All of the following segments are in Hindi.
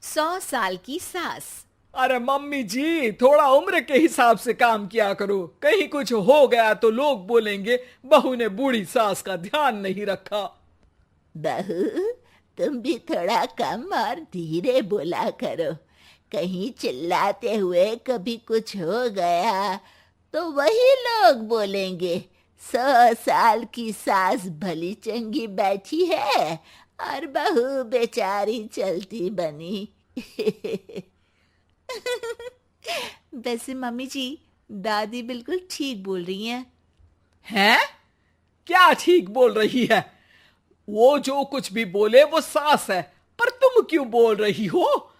100 साल की सास। अरे मम्मी जी, थोड़ा उम्र के हिसाब से काम किया करो। कहीं कुछ हो गया तो लोग बोलेंगे बहू ने बूढ़ी सास का ध्यान नहीं रखा। बहू, तुम भी थोड़ा कम और धीरे बोला करो। कहीं चिल्लाते हुए कभी कुछ हो गया तो वही लोग बोलेंगे 100 साल की सास भली चंगी बैठी है और बहू बेचारी चलती बनी। वैसे मम्मी जी, दादी बिल्कुल ठीक बोल रही हैं। हैं? क्या ठीक बोल रही है? वो जो कुछ भी बोले वो सास है, पर तुम क्यों बोल रही हो?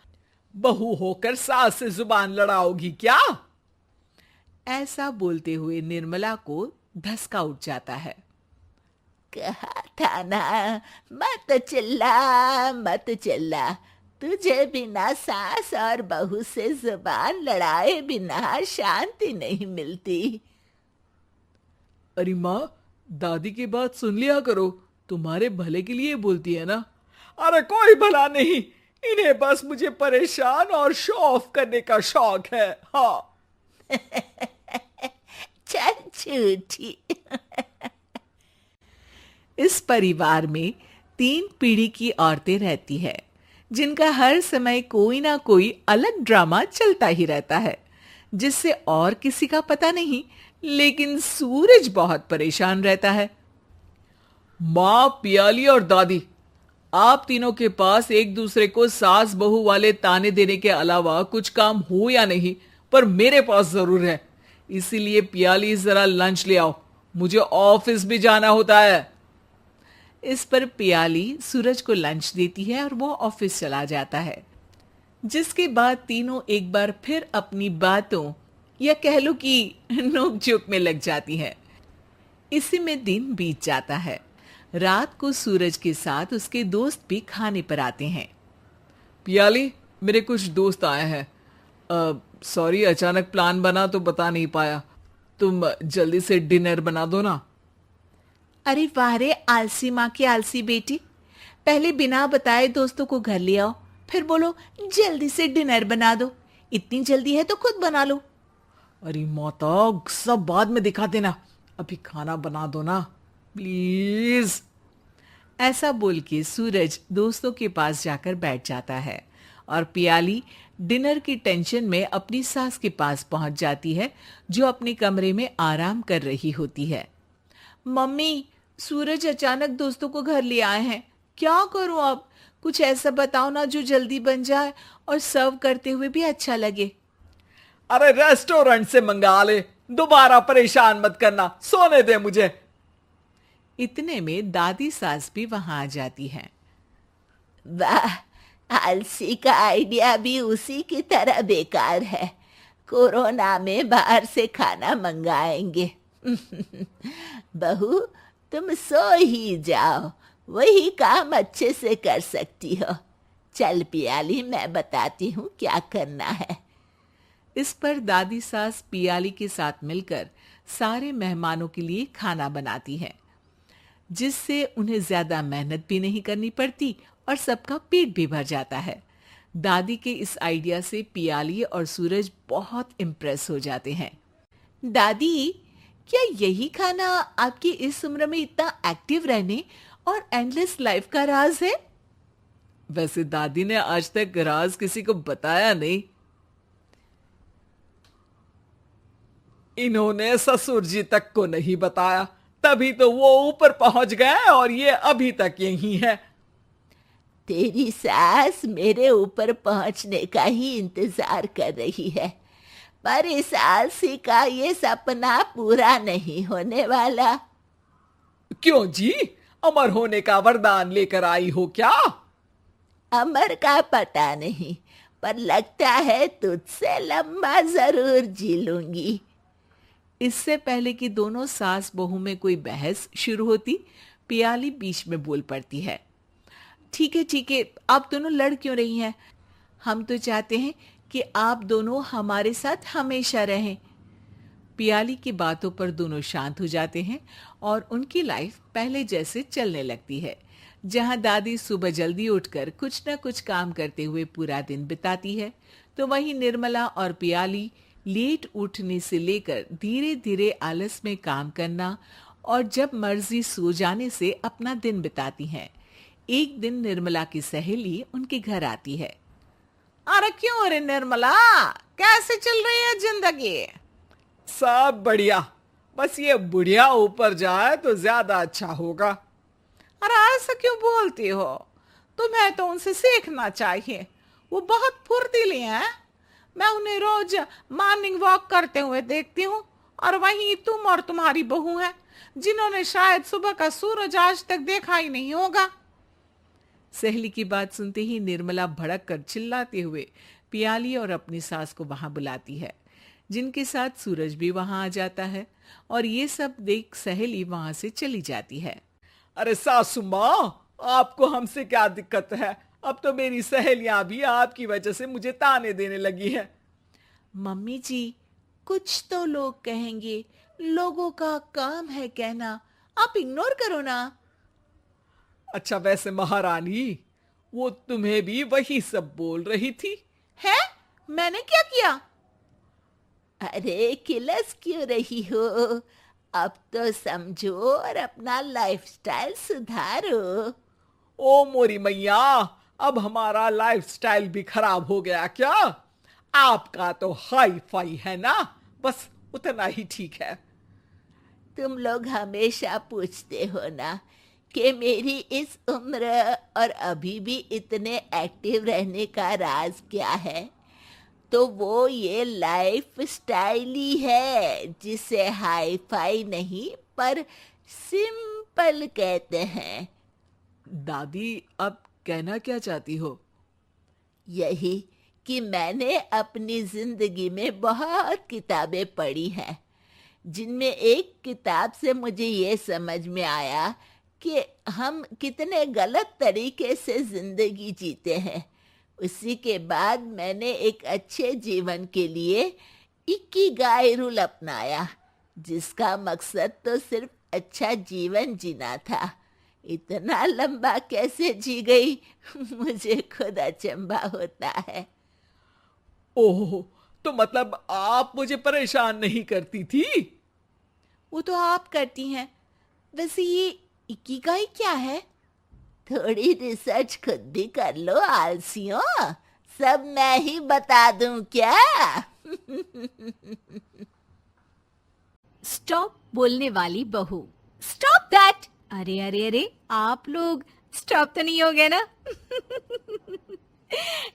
बहू होकर सास से जुबान लड़ाओगी क्या? ऐसा बोलते हुए निर्मला को धसका उठ जाता है। कहा था ना, मत चिल्ला मत चिल्ला। तुझे बिना सास और बहू से जुबान लड़ाए बिना शांति नहीं मिलती। अरे माँ, दादी की बात सुन लिया करो, तुम्हारे भले के लिए बोलती है ना। अरे कोई भला नहीं, इन्हें बस मुझे परेशान और शो ऑफ करने का शौक है। हाँ। चल झूठी। इस परिवार में 3 पीढ़ी की औरतें रहती है, जिनका हर समय कोई ना कोई अलग ड्रामा चलता ही रहता है, जिससे और किसी का पता नहीं, लेकिन सूरज बहुत परेशान रहता है। माँ, पियाली और दादी, आप तीनों के पास एक दूसरे को सास बहू वाले ताने देने के अलावा कुछ काम हो या नहीं, पर मेरे पास जरूर है। इसीलिए पियाली, जरा लंच ले आओ, मुझे ऑफिस भी जाना होता है। इस पर पियाली सूरज को लंच देती है और वो ऑफिस चला जाता है, जिसके बाद तीनों एक बार फिर अपनी बातों या कह लो कि नोक-झोंक में लग जाती हैं। इसी में दिन बीत जाता है। रात को सूरज के साथ उसके दोस्त भी खाने पर आते हैं। पियाली, मेरे कुछ दोस्त आए हैं। सॉरी, अचानक प्लान बना तो बता नहीं पाया। तुम जल्दी से डिनर बना दो ना। अरे वाह रे आलसी माँ की आलसी बेटी, पहले बिना बताए दोस्तों को घर ले आओ, फिर बोलो जल्दी से डिनर बना दो। इतनी जल्दी है तो खुद बना लो। अरे माता, सब बाद में दिखा देना, अभी खाना बना दो ना प्लीज। ऐसा बोल के सूरज दोस्तों के पास जाकर बैठ जाता है और पियाली डिनर की टेंशन में अपनी सास के पास पहुंच जाती है, जो अपने कमरे में आराम कर रही होती है। मम्मी, सूरज अचानक दोस्तों को घर ले आए हैं, क्या करूं अब? कुछ ऐसा बताओ ना जो जल्दी बन जाए और सर्व करते हुए भी अच्छा लगे। अरे रेस्टोरेंट से मंगा ले, दोबारा परेशान मत करना, सोने दे मुझे। इतने में दादी सास भी वहां आ जाती है। वाह, आलसी का आइडिया भी उसी की तरह बेकार है। कोरोना में बाहर से खाना मंगाएंगे। बहू, तुम सो ही जाओ, वही काम अच्छे से कर सकती हो। चल पियाली, मैं बताती हूँ क्या करना है। इस पर दादी सास पियाली के साथ मिलकर सारे मेहमानों के लिए खाना बनाती है, जिससे उन्हें ज्यादा मेहनत भी नहीं करनी पड़ती और सबका पेट भी भर जाता है। दादी के इस आइडिया से पियाली और सूरज बहुत इम्प्रेस हो जाते हैं। दादी, क्या यही खाना आपकी इस उम्र में इतना एक्टिव रहने और एंडलेस लाइफ का राज है? वैसे दादी ने आज तक राज किसी को बताया नहीं। इन्होंने ससुर जी तक को नहीं बताया, तभी तो वो ऊपर पहुंच गए और ये अभी तक यही है। तेरी सास मेरे ऊपर पहुंचने का ही इंतजार कर रही है, पर इस आलसी का ये सपना पूरा नहीं होने वाला। क्यों जी, अमर होने का वरदान लेकर आई हो क्या? अमर का पता नहीं, पर लगता है तुझसे लंबा जरूर जी लूंगी। इससे पहले कि दोनों सास बहू में कोई बहस शुरू होती, पियाली बीच में बोल पड़ती है। ठीक है, आप दोनों लड़ क्यों रही हैं? हम तो चाहते हैं कि आप दोनों हमारे साथ हमेशा रहें। पियाली की बातों पर दोनों शांत हो जाते हैं और उनकी लाइफ पहले जैसे चलने लगती है, जहां दादी सुबह जल्दी उठकर कुछ न कुछ काम करते हुए पूरा दिन बिताती है, तो वहीं निर्मला और पियाली लेट उठने से लेकर धीरे धीरे आलस में काम करना और जब मर्जी सो जाने से अपना दिन बिताती हैं। एक दिन निर्मला की सहेली उनके घर आती है। अरे क्यों रे निर्मला, कैसे चल रही है जिंदगी? सब बढ़िया, बस ये बुढ़िया ऊपर जाए तो ज्यादा अच्छा होगा। अरे ऐसा क्यों बोलती हो? तुम्हें तो उनसे सीखना चाहिए, वो बहुत फुर्तीली हैं। मैं उन्हें रोज मॉर्निंग वॉक करते हुए देखती हूँ, और वहीं तुम और तुम्हारी बहू हैं जिन्होंने शायद सुबह का सूरज आज तक देखा ही नहीं होगा। सहेली की बात सुनते ही निर्मला भड़क कर चिल्लाते हुए पियाली और अपनी सास को वहां बुलाती है, जिनके साथ सूरज भी वहां आ जाता है, और ये सब देख सहेली वहां से चली जाती है। अरे सासू माँ, आपको हमसे क्या दिक्कत है? अब तो मेरी सहेलियां भी आपकी वजह से मुझे ताने देने लगी है। मम्मी जी, कुछ तो लोग कहेंगे, लोगों का काम है कहना, आप इग्नोर करो ना। अच्छा वैसे महारानी, वो तुम्हें भी वही सब बोल रही थी? है? मैंने क्या किया? अरे किलस क्यों रही हो? अब तो समझो और अपना लाइफस्टाइल सुधारो। ओ मोरी मैया, अब हमारा लाइफस्टाइल भी खराब हो गया क्या? आपका तो हाई फाई है ना, बस उतना ही ठीक है। तुम लोग हमेशा पूछते हो ना कि मेरी इस उम्र और अभी भी इतने एक्टिव रहने का राज क्या है, तो वो ये लाइफ स्टाइल ही है, जिसे हाई फाई नहीं पर सिंपल कहते हैं। दादी, अब कहना क्या चाहती हो? यही कि मैंने अपनी जिंदगी में बहुत किताबें पढ़ी हैं, जिनमें एक किताब से मुझे ये समझ में आया कि हम कितने गलत तरीके से जिंदगी जीते हैं। उसी के बाद मैंने एक अच्छे जीवन के लिए इकिगाई रूल अपनाया, जिसका मकसद तो सिर्फ अच्छा जीवन जीना था। इतना लंबा कैसे जी गई मुझे खुद अचंभा होता है। ओह, तो मतलब आप मुझे परेशान नहीं करती थी? वो तो आप करती हैं। वैसे ये इकिगाई क्या है? थोड़ी रिसर्च खुद भी कर लो आलसियों, सब मैं ही बता दूं क्या? स्टॉप बोलने वाली बहू। Stop that! अरे अरे अरे, आप लोग स्टॉप तो नहीं हो गए ना?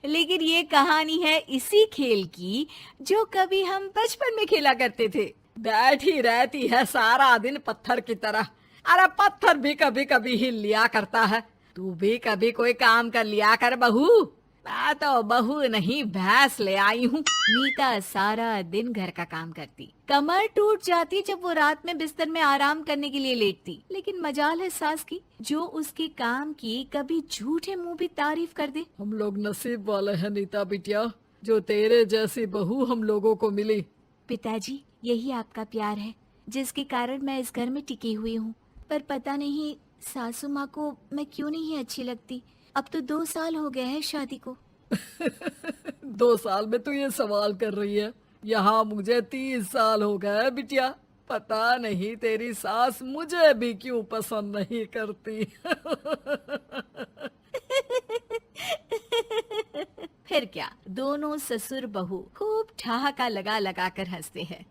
लेकिन ये कहानी है इसी खेल की जो कभी हम बचपन में खेला करते थे। बैठी रहती है सारा दिन पत्थर की तरह। अरे पत्थर भी कभी कभी हिल लिया करता है। तू भी कभी कोई काम कर लिया कर बहू। मैं तो बहू नहीं, भैंस ले आई हूँ। नीता सारा दिन घर का काम करती, कमर टूट जाती जब वो रात में बिस्तर में आराम करने के लिए लेटती। लेकिन मजाल है सास की, जो उसके काम की कभी झूठे मुंह भी तारीफ कर दे। हम लोग नसीब वाले हैं नीता बिटिया, जो तेरे जैसी बहू हम लोगों को मिली। पिताजी, यही आपका प्यार है जिसके कारण मैं इस घर में टिकी हुई हूँ। पर पता नहीं सासू माँ को मैं क्यों नहीं अच्छी लगती। अब तो 2 साल हो गए हैं शादी को। 2 साल में तू ये सवाल कर रही है? यहाँ मुझे 30 साल हो गए बिटिया। पता नहीं तेरी सास मुझे भी क्यों पसंद नहीं करती। फिर क्या, दोनों ससुर बहू खूब ठहाका लगा लगा कर हंसते हैं।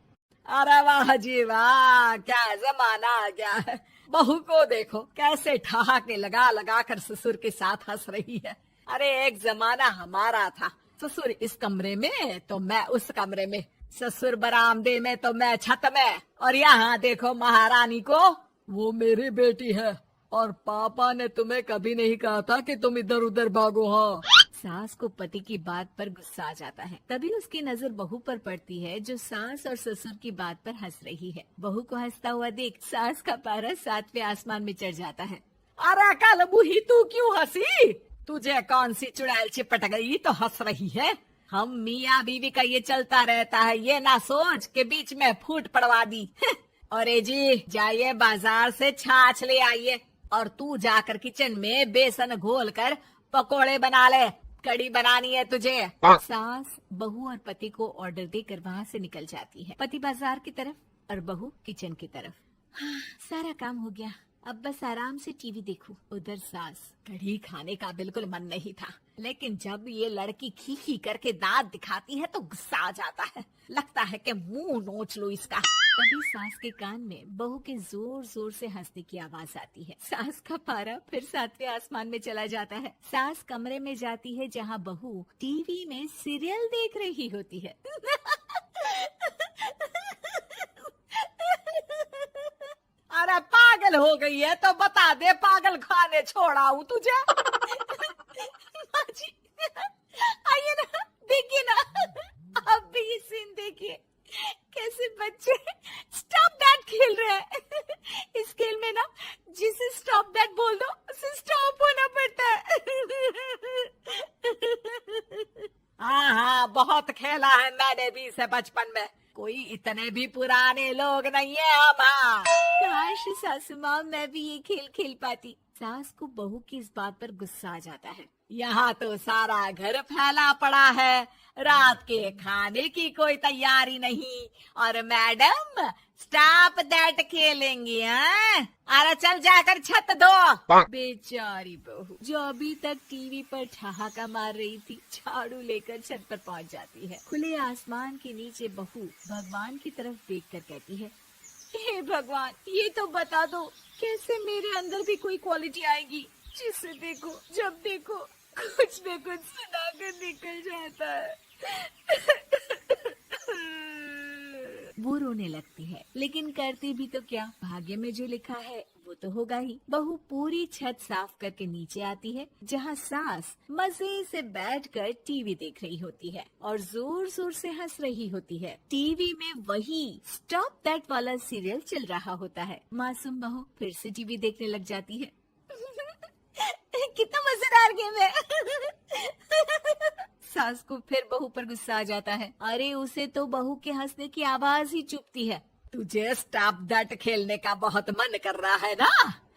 अरे वाह जी वाह, क्या जमाना आ गया है। बहू को देखो कैसे ठहाके लगा लगा कर ससुर के साथ हंस रही है। अरे एक जमाना हमारा था, ससुर इस कमरे में तो मैं उस कमरे में, ससुर बरामदे में तो मैं छत में। और यहाँ देखो महारानी को, वो मेरी बेटी है और पापा ने तुम्हें कभी नहीं कहा था कि तुम इधर उधर भागो। हाँ, सास को पति की बात पर गुस्सा आ जाता है। तभी उसकी नजर बहू पर पड़ती है, जो सास और ससुर की बात पर हंस रही है। बहू को हंसता हुआ देख सास का पारा 7वें आसमान में चढ़ जाता है। अरे कल बूही, तू क्यों हंसी? तुझे कौन सी चुड़ैल चिपट गई तो हंस रही है? हम मियाँ बीवी का ये चलता रहता है, ये ना सोच के बीच में फूट पड़वा दी। और जी, जाइए बाजार से छाछ ले आइए, और तू जाकर किचन में बेसन घोल कर पकोड़े बना ले, कड़ी बनानी है तुझे। सास बहू और पति को ऑर्डर देकर वहाँ से निकल जाती है। पति बाजार की तरफ और बहू किचन की तरफ। हाँ, सारा काम हो गया, अब बस आराम से टीवी देखूं। उधर सास, कढ़ी खाने का बिल्कुल मन नहीं था, लेकिन जब ये लड़की खी खी करके दांत दिखाती है तो गुस्सा आ जाता है, लगता है कि मुंह नोच लो इसका। तभी सास के कान में बहू के जोर जोर से हंसने की आवाज आती है। सास का पारा फिर 7वें आसमान में चला जाता है। सास कमरे में जाती है जहाँ बहू टीवी में सीरियल देख रही होती है। अरे पागल हो गई है तो बता दे, पागल खाने छोड़ाऊं तुझे। माँ जी, आइए ना, देखिए ना, आप भी ये सीन देखिए, कैसे बच्चे स्टॉप दैट खेल रहे हैं। इस खेल में ना जिसे स्टॉप दैट बोल दो उसे स्टॉप होना पड़ता है। हाँ हाँ, बहुत खेला है मैंने भी इसे बचपन में, कोई इतने भी पुराने लोग नहीं है हम। हाँ, काश सासू माँ मैं भी ये खेल खेल पाती। सास को बहू की इस बात पर गुस्सा आ जाता है। यहाँ तो सारा घर फैला पड़ा है, रात के खाने की कोई तैयारी नहीं, और मैडम स्टॉप दैट खेलेंगी। हैं? अरे चल जाकर छत धो। बेचारी बहू जो अभी तक टीवी पर ठहाका मार रही थी, झाड़ू लेकर छत पर पहुंच जाती है। खुले आसमान के नीचे बहू भगवान की तरफ देखकर कहती है, हे भगवान, ये तो बता दो कैसे मेरे अंदर भी कोई क्वालिटी आएगी जिसे देखो, जब देखो कुछ न कुछ सुनाकर निकल जाता है। वो रोने लगती है, लेकिन करती भी तो क्या, भाग्य में जो लिखा है वो तो होगा ही। बहू पूरी छत साफ करके नीचे आती है जहाँ सास मजे से बैठकर टीवी देख रही होती है और जोर जोर से हंस रही होती है। टीवी में वही स्टॉप दैट वाला सीरियल चल रहा होता है। मासूम बहू फिर से टीवी देखने लग जाती है। कितना मजेदार गेम है। सास को फिर बहू पर गुस्सा आ जाता है। अरे उसे तो बहू के हंसने की आवाज ही चुभती है। तुझे स्टॉप दैट खेलने का बहुत मन कर रहा है ना,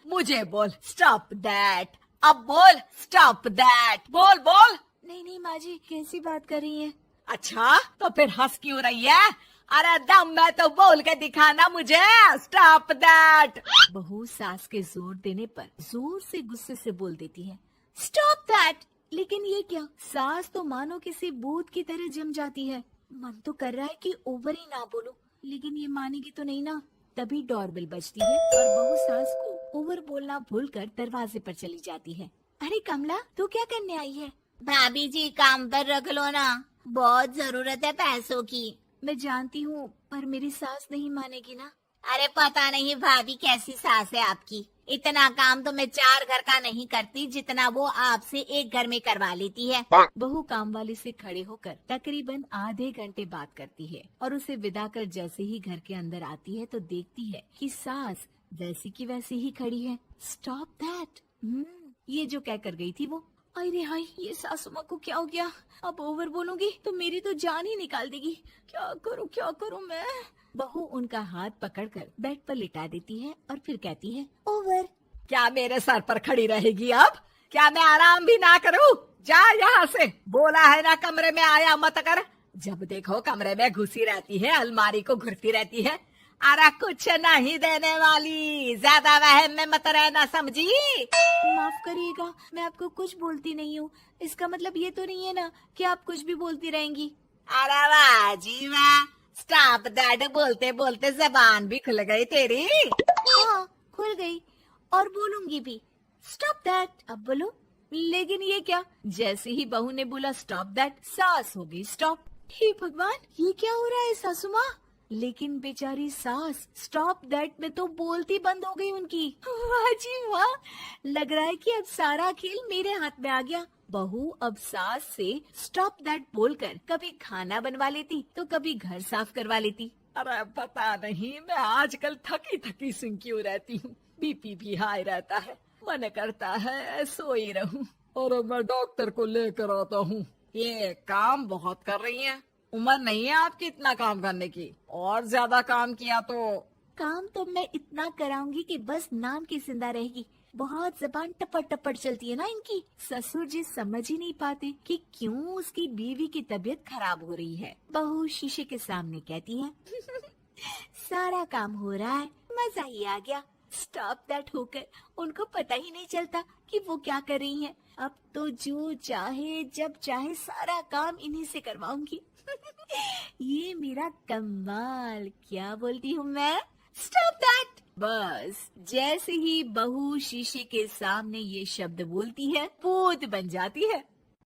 मुझे बोल स्टॉप दैट, अब बोल स्टॉप दैट, बोल बोल। नहीं नहीं माँ जी, कैसी बात कर रही हैं? अच्छा तो फिर हंस क्यों रही है? अरे दम में तो बोल के दिखाना मुझे स्टॉप दैट। बहू सास के जोर देने पर जोर से गुस्से से बोल देती है, स्टॉप दैट। लेकिन ये क्या, सास तो मानो किसी भूत की तरह जम जाती है। मन तो कर रहा है कि ओवर ही ना बोलूं, लेकिन ये मानेगी तो नहीं ना। तभी डोरबेल बजती है और बहू सास को ओवर बोलना भूलकर दरवाजे पर चली जाती है। अरे कमला, तू क्या करने आई है? भाभी जी काम पर रख लो ना, बहुत जरूरत है पैसों की। मैं जानती हूँ, पर मेरी सास नहीं मानेगी ना। अरे पता नहीं भाभी कैसी सास है आपकी, इतना काम तो मैं 4 घर का नहीं करती जितना वो आपसे एक घर में करवा लेती है। बहू काम वाली से खड़े होकर तकरीबन आधे घंटे बात करती है और उसे विदा कर जैसे ही घर के अंदर आती है तो देखती है कि सास वैसी की वैसी ही खड़ी है। स्टॉप दैट, ये जो कह कर गई थी वो। अरे हाय, ये सासू माँ को क्या हो गया? अब ओवर बोलूंगी तो मेरी तो जान ही निकाल देगी। क्या करूँ मैं? बहू उनका हाथ पकड़कर बेड पर लिटा देती है और फिर कहती है, ओवर। क्या मेरे सर पर खड़ी रहेगी अब? क्या मैं आराम भी ना करूं? जा यहाँ से, बोला है ना कमरे में आया मत कर। जब देखो कमरे में घुसी रहती है, अलमारी को घुरती रहती है। अरे कुछ नहीं देने वाली, ज्यादा वहम में मत रहना, समझी? माफ करिएगा, मैं आपको कुछ बोलती नहीं हूँ। इसका मतलब ये तो नहीं है ना कि आप कुछ भी बोलती रहेंगी। अरे वाह जी वाह, स्टॉप दैट बोलते बोलते जबान भी खुल गई तेरी। हाँ, खुल गई और बोलूंगी भी। स्टॉप दैट, अब बोलो। लेकिन ये क्या, जैसे ही बहू ने बोला स्टॉप दैट, सास हो गई स्टॉप। हे भगवान, ये क्या हो रहा है सासू माँ? लेकिन बेचारी सास स्टॉप दैट में तो बोलती बंद हो गई उनकी। वाह जी वाह, लग रहा है कि अब सारा खेल मेरे हाथ में आ गया। बहू अब सास से स्टॉप दैट बोलकर कभी खाना बनवा लेती तो कभी घर साफ करवा लेती। अरे पता नहीं, मैं आजकल थकी थकी सी क्यों रहती हूँ, बीपी भी हाई रहता है, मन करता है सो ही रहूं। और मैं डॉक्टर को लेकर आता हूँ। ये काम बहुत कर रही हैं, उम्र नहीं है आपकी इतना काम करने की, और ज्यादा काम किया तो। काम तो मैं इतना कराऊंगी कि बस नाम की जिंदा रहेगी। बहुत जबान टपट टपट चलती है ना इनकी। ससुर जी समझ ही नहीं पाते कि क्यों उसकी बीवी की तबीयत खराब हो रही है। बहू शीशे के सामने कहती है सारा काम हो रहा है, मजा ही आ गया। स्टॉप दैट होकर उनको पता ही नहीं चलता कि वो क्या कर रही हैं। अब तो जो चाहे जब चाहे सारा काम इन्हीं से करवाऊंगी। ये मेरा कमाल, क्या बोलती हूँ मैं, स्टॉप दैट। बस जैसे ही बहू शीशे के सामने ये शब्द बोलती है, भूत बन जाती है।